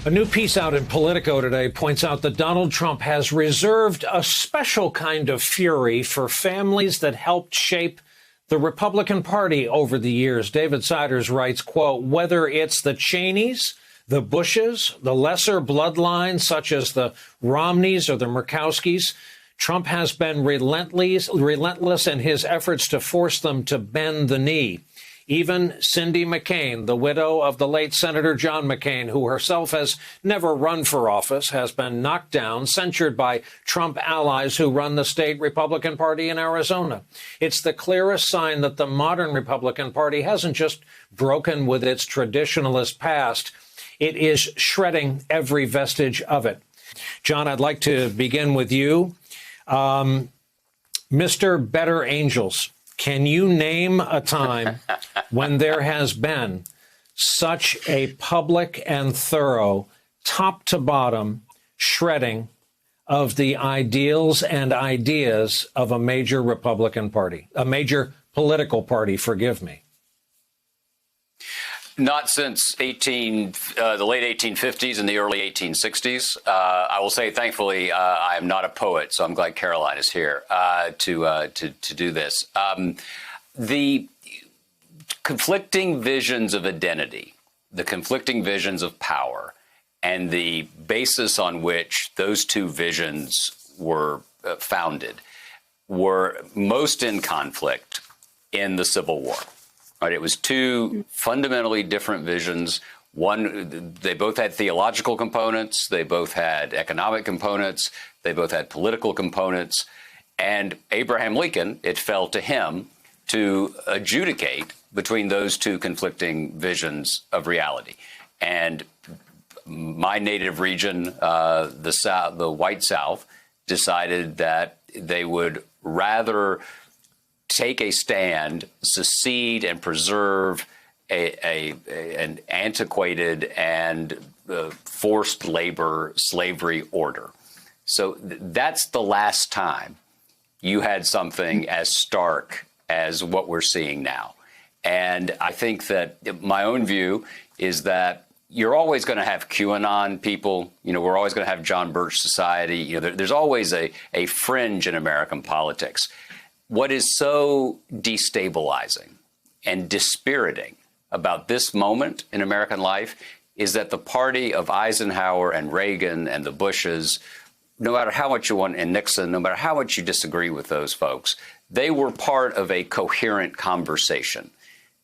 A new piece out in Politico today points out that Donald Trump has reserved a special kind of fury for families that helped shape the Republican Party over the years. David Siders writes, quote, whether it's the Cheneys, the Bushes, the lesser bloodlines such as the Romneys or the Murkowskis, Trump has been relentless in his efforts to force them to bend the knee. Even Cindy McCain, the widow of the late Senator John McCain, who herself has never run for office, has been knocked down, censured by Trump allies who run the state Republican Party in Arizona. It's the clearest sign that the modern Republican Party hasn't just broken with its traditionalist past. It is shredding every vestige of it. John, I'd like to begin with you. Mr. Better Angels, can you name a time when there has been such a public and thorough, top to bottom shredding of the ideals and ideas of a major Republican Party, a major political party, forgive me? Not since the late 1850s and the early 1860s. I will say, thankfully, I am not a poet, so I'm glad Caroline is here to do this. The conflicting visions of identity, the conflicting visions of power, and the basis on which those two visions were founded were most in conflict in the Civil War. Right, it was two fundamentally different visions. One, they both had theological components. They both had economic components. They both had political components. And Abraham Lincoln, it fell to him to adjudicate between those two conflicting visions of reality. And my native region, the White South, decided that they would rather take a stand, secede, and preserve an antiquated and forced labor slavery order. So that's the last time you had something as stark as what we're seeing now. And I think that my own view is that you're always going to have QAnon people. You know, we're always going to have John Birch Society. You know, there's always a fringe in American politics. What is so destabilizing and dispiriting about this moment in American life is that the party of Eisenhower and Reagan and the Bushes, no matter how much you want, and Nixon, no matter how much you disagree with those folks, they were part of a coherent conversation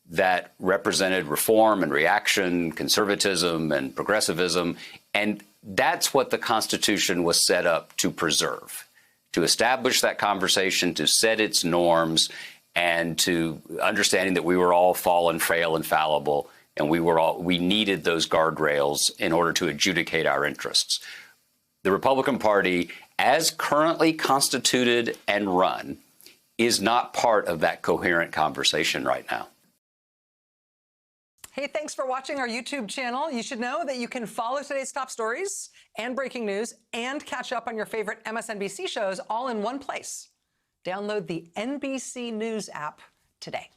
that represented reform and reaction, conservatism and progressivism. And that's what the Constitution was set up to preserve, to establish that conversation, to set its norms, and to understanding that we were all fallen, frail, and fallible, and we needed those guardrails in order to adjudicate our interests. The Republican Party, as currently constituted and run, is not part of that coherent conversation right now. Hey, thanks for watching our YouTube channel. You should know that you can follow today's top stories and breaking news and catch up on your favorite MSNBC shows all in one place. Download the NBC News app today.